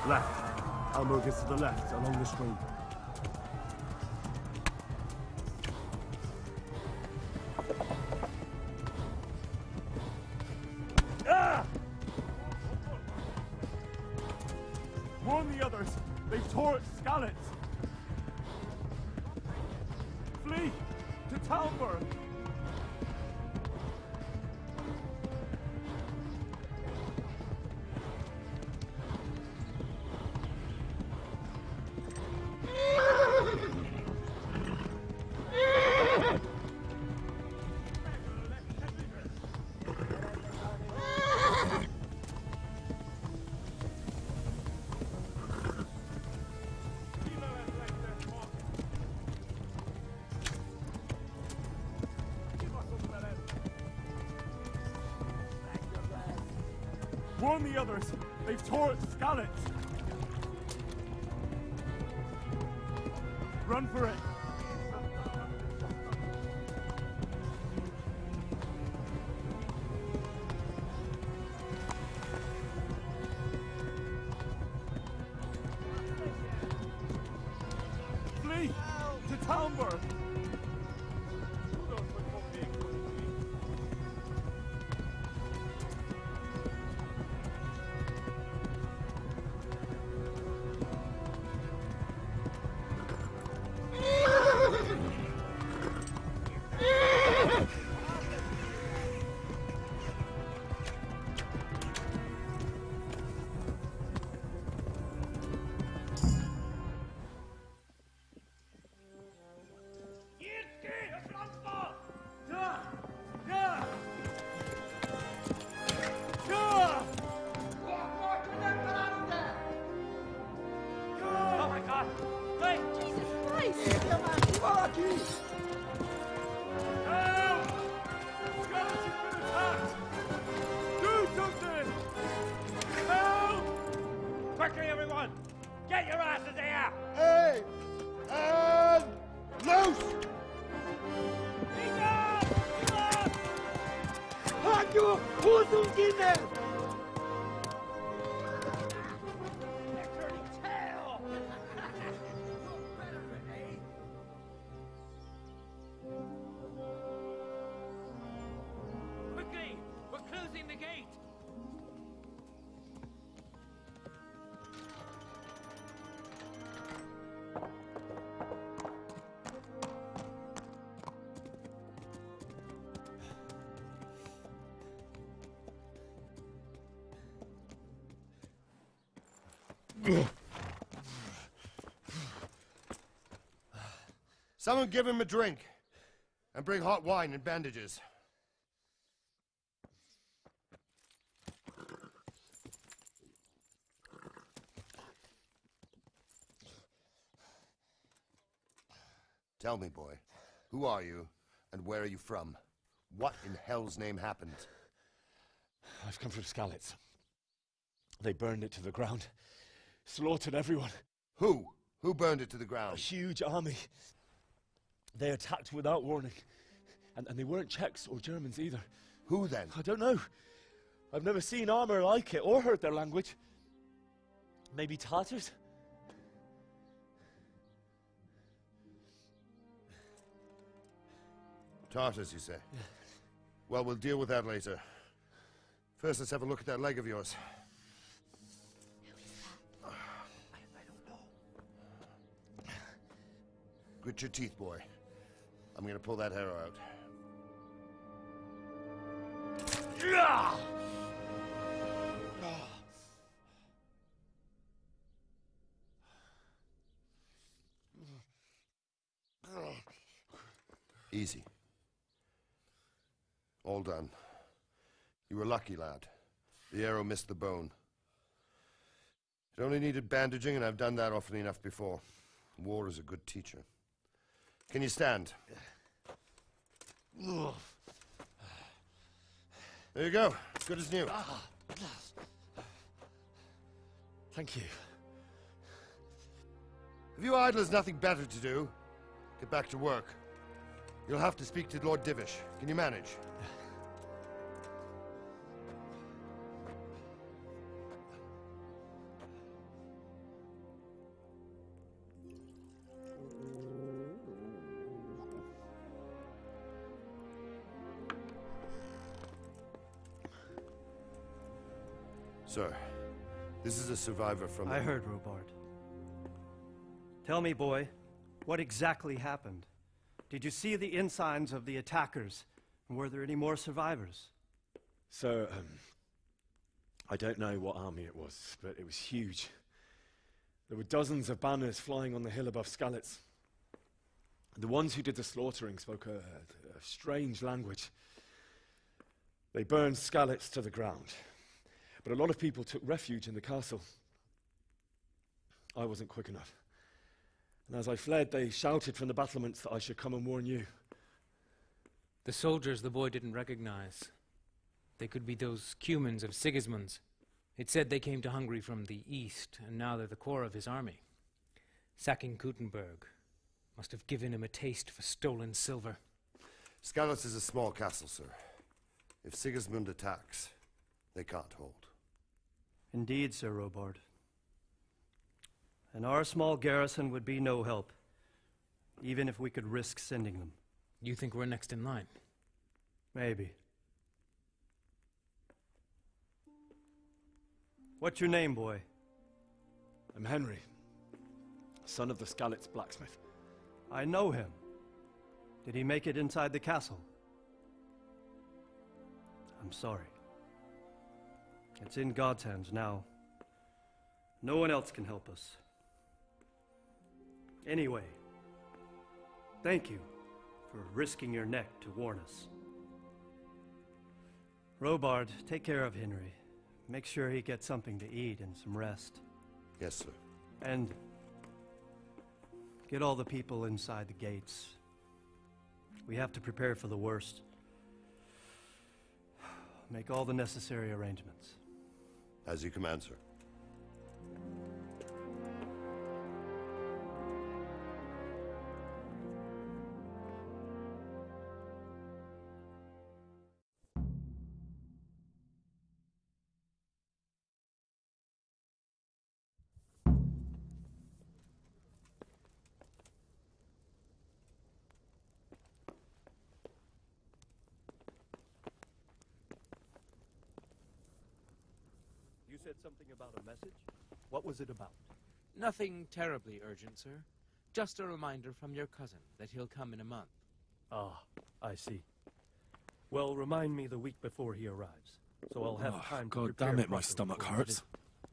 Left. Almog is to the left, along the stream. Ah! Warn the others. They've tore at Skalitz. Flee to Talmberg. Warn the others. They've tore at Skalitz. Run for it. Flee to Talmberg. Quickly, everyone! Get your asses here! Hey! And loose! Hanyo! Who's in there? Quickly! We're closing the gate! Someone give him a drink. And bring hot wine and bandages. Tell me, boy, who are you, and where are you from? What in hell's name happened? I've come from Skalitz. They burned it to the ground. Slaughtered everyone. Who? Who burned it to the ground? A huge army. They attacked without warning. And they weren't Czechs or Germans either. Who then? I don't know. I've never seen armor like it or heard their language. Maybe Tatars? Tartars, you say? Well, we'll deal with that later. First, let's have a look at that leg of yours. Grit your teeth, boy. I'm gonna pull that arrow out. Easy. All done. You were lucky, lad. The arrow missed the bone. It only needed bandaging, and I've done that often enough before. War is a good teacher. Can you stand? There you go. Good as new. Thank you. If you idlers nothing better to do, get back to work. You'll have to speak to Lord Divish. Can you manage? Sir, this is a survivor from... I heard, Robard. Tell me, boy, what exactly happened? Did you see the ensigns of the attackers? And were there any more survivors? Sir, I don't know what army it was, but it was huge. There were dozens of banners flying on the hill above Skalitz. The ones who did the slaughtering spoke a strange language. They burned Skalitz to the ground, but a lot of people took refuge in the castle. I wasn't quick enough. And as I fled, they shouted from the battlements that I should come and warn you. The soldiers the boy didn't recognize. They could be those Cumans of Sigismund's. It said they came to Hungary from the east, and now they're the core of his army. Sacking Gutenberg must have given him a taste for stolen silver. Skalitz is a small castle, sir. If Sigismund attacks, they can't hold. Indeed, Sir Robard. And our small garrison would be no help, even if we could risk sending them. You think we're next in line? Maybe. What's your name, boy? I'm Henry, son of the Skalitz blacksmith. I know him. Did he make it inside the castle? I'm sorry. It's in God's hands now. No one else can help us. Anyway, thank you for risking your neck to warn us. Robard, take care of Henry. Make sure he gets something to eat and some rest. Yes, sir. And get all the people inside the gates. We have to prepare for the worst. Make all the necessary arrangements. As you command, sir. You said something about a message? What was it about? Nothing terribly urgent, sir. Just a reminder from your cousin that he'll come in a month. Ah, I see. Well, remind me the week before he arrives, so I'll have time to God prepare damn it, my properly stomach for hurts. his-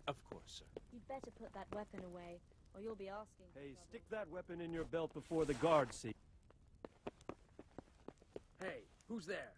Of course, sir. You'd better put that weapon away, or you'll be asking. Hey, stick that weapon in your belt before the guards see. Hey, who's there?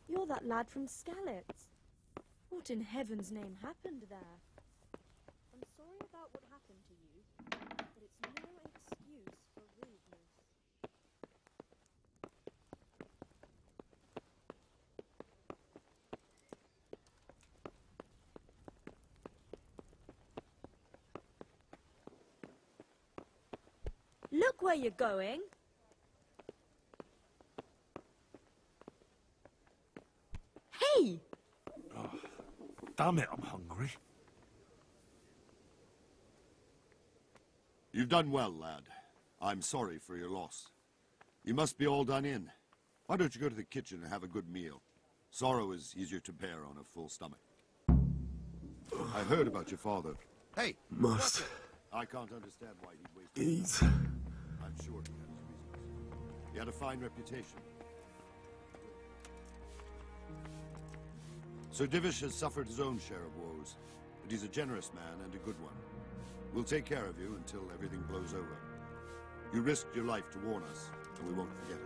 You're that lad from Skalitz. What in heaven's name happened there? I'm sorry about what happened to you, but it's no excuse for rudeness. Look where you're going. Hey! Damn it, I'm hungry. You've done well, lad. I'm sorry for your loss. You must be all done in. Why don't you go to the kitchen and have a good meal? Sorrow is easier to bear on a full stomach. I heard about your father. Hey! Must I can't understand why he'd waste... eat. I'm sure he had his reasons. He had a fine reputation. Sir Divish has suffered his own share of woes, but he's a generous man and a good one. We'll take care of you until everything blows over. You risked your life to warn us, and we won't forget it.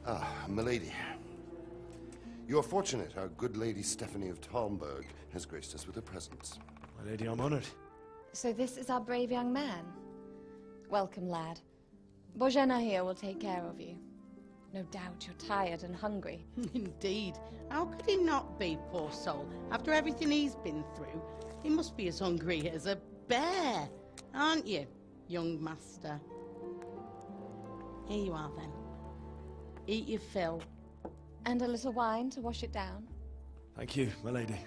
Ah, milady. You are fortunate our good lady Stephanie of Talmberg has graced us with her presence. My lady, I'm honored. So this is our brave young man. Welcome, lad. Bojena here will take care of you. No doubt you're tired and hungry. Indeed. How could he not be, poor soul? After everything he's been through, he must be as hungry as a bear, aren't you, young master? Here you are, then. Eat your fill. And a little wine to wash it down. Thank you, my lady.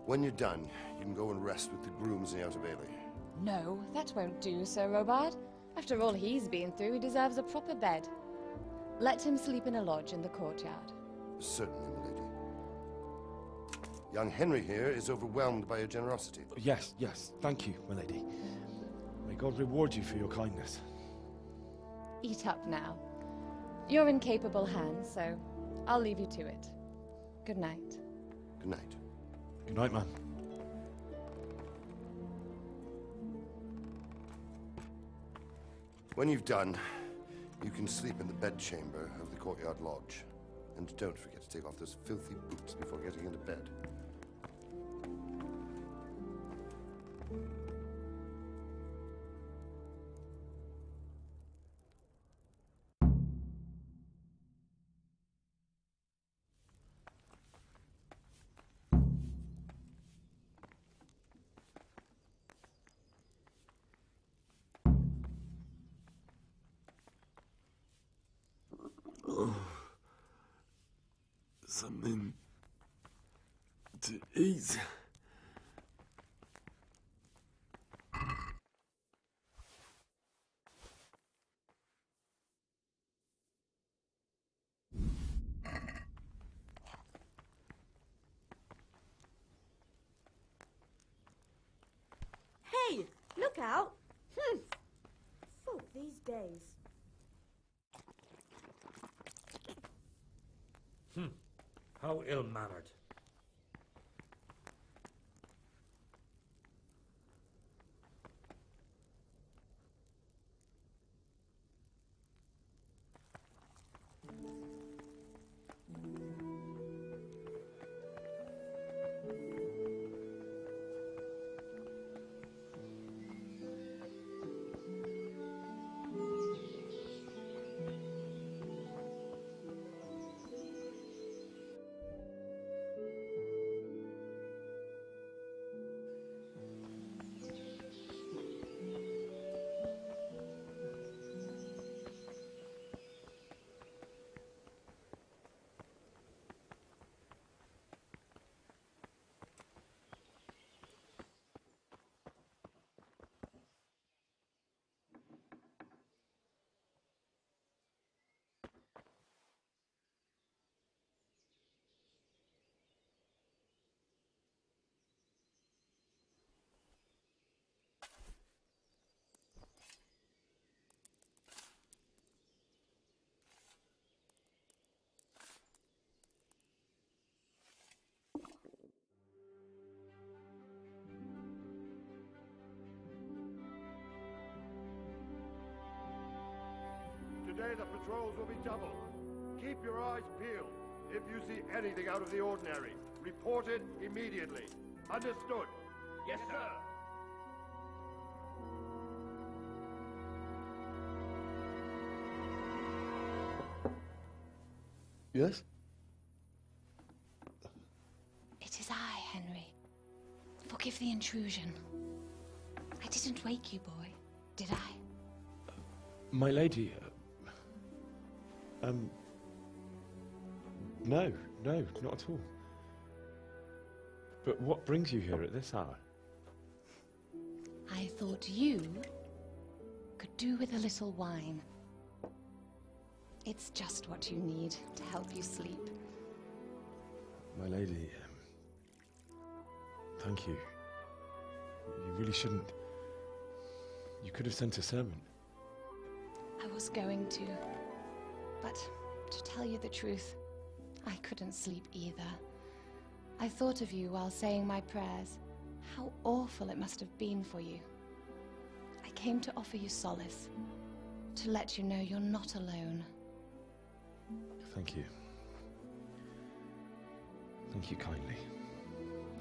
When you're done, you can go and rest with the grooms in the Outer Bailey. No, that won't do, Sir Robard. After all he's been through, he deserves a proper bed. Let him sleep in a lodge in the courtyard. Certainly, milady. Young Henry here is overwhelmed by your generosity. Yes, yes, thank you, my lady. May God reward you for your kindness. Eat up now. You're in capable hands, so I'll leave you to it. Good night. Good night. Good night, man. When you've done, you can sleep in the bedchamber of the courtyard lodge. And don't forget to take off those filthy boots before getting into bed. Something to eat. Hey, look out! Folk these days. How ill-mannered. Today the patrols will be double. Keep your eyes peeled. If you see anything out of the ordinary, report it immediately. Understood? Yes, sir. Yes? It is I, Henry. Forgive the intrusion. I didn't wake you, boy, did I? My lady, no, not at all. But what brings you here at this hour? I thought you could do with a little wine. It's just what you need to help you sleep. My lady, thank you. You really shouldn't. You could have sent a servant. I was going to, but to tell you the truth, I couldn't sleep either. I thought of you while saying my prayers. How awful it must have been for you. I came to offer you solace, to let you know you're not alone. Thank you. Thank you kindly.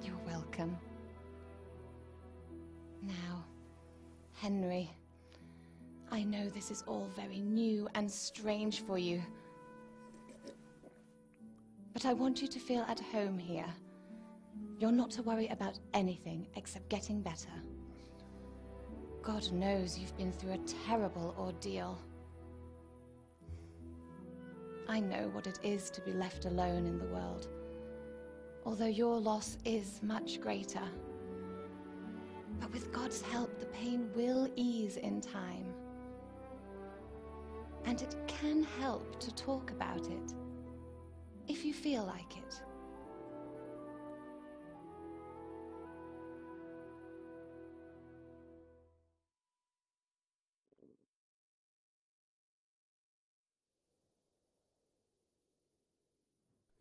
You're welcome. Now, Henry, I know this is all very new and strange for you, but I want you to feel at home here. You're not to worry about anything except getting better. God knows you've been through a terrible ordeal. I know what it is to be left alone in the world, although your loss is much greater. But with God's help, the pain will ease in time. And it can help to talk about it, if you feel like it.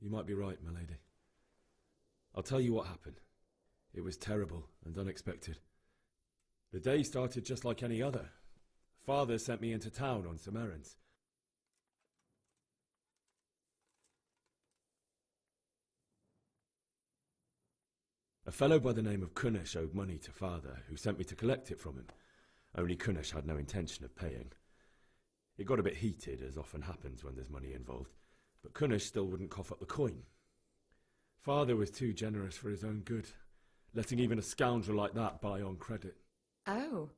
You might be right, my lady. I'll tell you what happened. It was terrible and unexpected. The day started just like any other. Father sent me into town on some errands. A fellow by the name of Kunnish owed money to Father, who sent me to collect it from him. Only Kunnish had no intention of paying. It got a bit heated, as often happens when there's money involved, but Kunnish still wouldn't cough up the coin. Father was too generous for his own good, letting even a scoundrel like that buy on credit. Oh.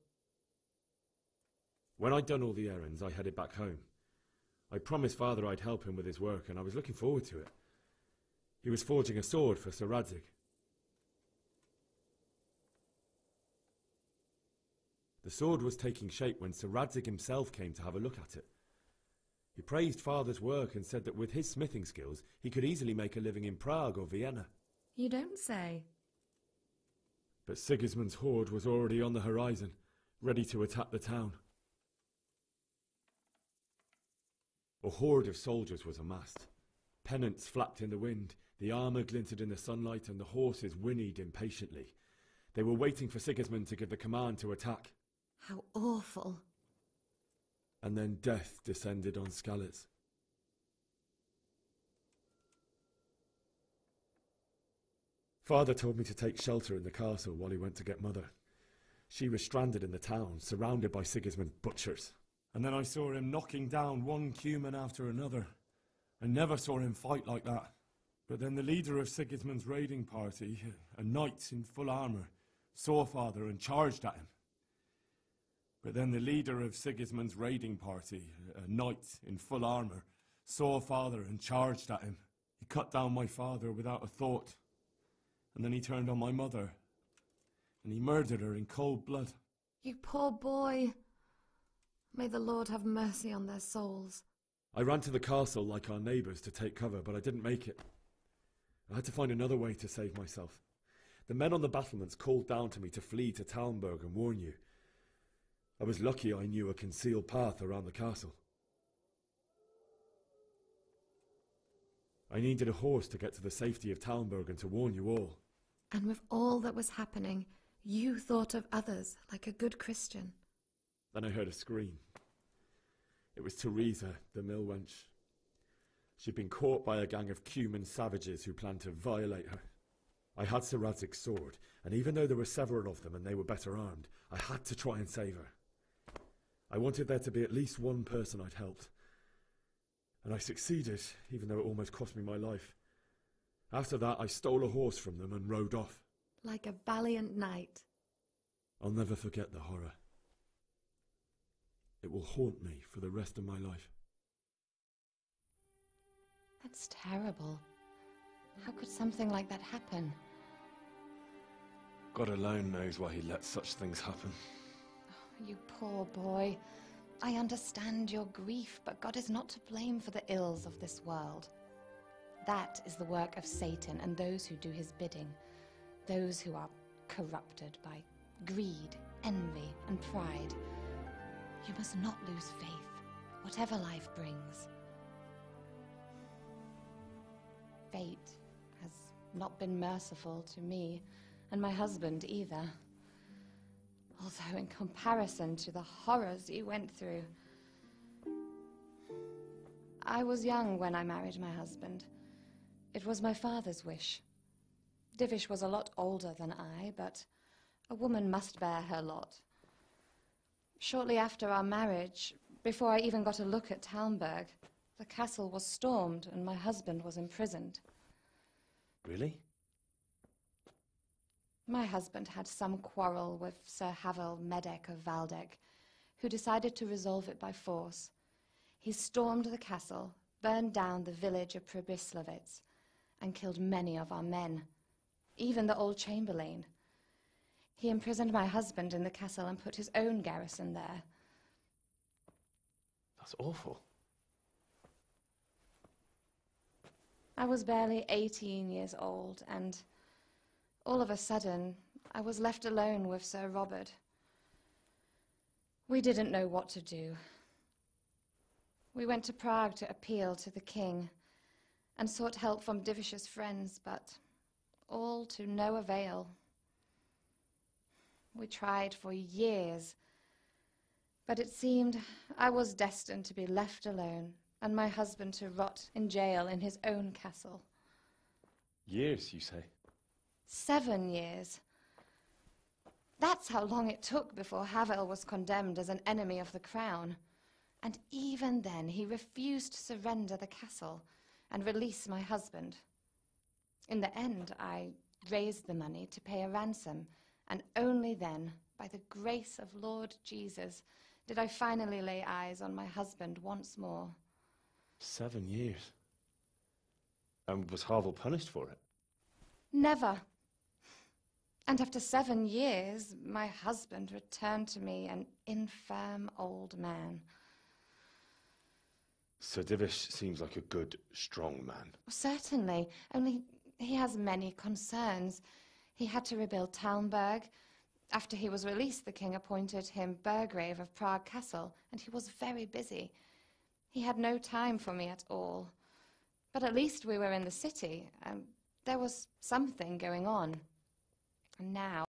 When I'd done all the errands, I headed back home. I promised Father I'd help him with his work, and I was looking forward to it. He was forging a sword for Sir Radzig. The sword was taking shape when Sir Radzig himself came to have a look at it. He praised Father's work and said that with his smithing skills, he could easily make a living in Prague or Vienna. You don't say. But Sigismund's horde was already on the horizon, ready to attack the town. A horde of soldiers was amassed. Pennants flapped in the wind, the armour glinted in the sunlight, and the horses whinnied impatiently. They were waiting for Sigismund to give the command to attack. How awful. And then death descended on Skalitz. Father told me to take shelter in the castle while he went to get Mother. She was stranded in the town, surrounded by Sigismund's butchers. And then I saw him knocking down one Cuman after another. I never saw him fight like that. But then the leader of Sigismund's raiding party, a knight in full armour, saw Father and charged at him. But then the leader of Sigismund's raiding party, a knight in full armour, saw Father and charged at him. He cut down my father without a thought. And then he turned on my mother. And he murdered her in cold blood. You poor boy. May the Lord have mercy on their souls. I ran to the castle like our neighbours to take cover, but I didn't make it. I had to find another way to save myself. The men on the battlements called down to me to flee to Talmberg and warn you. I was lucky I knew a concealed path around the castle. I needed a horse to get to the safety of Talmberg and to warn you all. And with all that was happening, you thought of others like a good Christian. Then I heard a scream. It was Teresa, the mill wench. She'd been caught by a gang of Cuman savages who planned to violate her. I had Sir Radzig's sword, and even though there were several of them and they were better armed, I had to try and save her. I wanted there to be at least one person I'd helped. And I succeeded, even though it almost cost me my life. After that, I stole a horse from them and rode off. Like a valiant knight. I'll never forget the horror. It will haunt me for the rest of my life. That's terrible. How could something like that happen? God alone knows why he lets such things happen. Oh, you poor boy. I understand your grief, but God is not to blame for the ills of this world. That is the work of Satan and those who do his bidding. Those who are corrupted by greed, envy, and pride. You must not lose faith, whatever life brings. Fate has not been merciful to me, and my husband either. Although in comparison to the horrors you went through. I was young when I married my husband. It was my father's wish. Divish was a lot older than I, but a woman must bear her lot. Shortly after our marriage, before I even got a look at Talmberg, the castle was stormed and my husband was imprisoned. Really? My husband had some quarrel with Sir Havel Medek of Valdek, who decided to resolve it by force. He stormed the castle, burned down the village of Pribyslavitz, and killed many of our men, even the old chamberlain. He imprisoned my husband in the castle and put his own garrison there. That's awful. I was barely 18 years old, and all of a sudden, I was left alone with Sir Robert. We didn't know what to do. We went to Prague to appeal to the king and sought help from Divish's friends, but all to no avail. We tried for years, but it seemed I was destined to be left alone and my husband to rot in jail in his own castle. Years, you say? 7 years. That's how long it took before Havel was condemned as an enemy of the crown. And even then he refused to surrender the castle and release my husband. In the end, I raised the money to pay a ransom, and only then, by the grace of Lord Jesus, did I finally lay eyes on my husband once more. 7 years. And was Havel punished for it? Never. And after 7 years, my husband returned to me an infirm old man. Sir Divish seems like a good, strong man. Certainly, only he has many concerns. He had to rebuild Talmberg. After he was released, the king appointed him Burgrave of Prague Castle, and he was very busy. He had no time for me at all. But at least we were in the city, and there was something going on. And now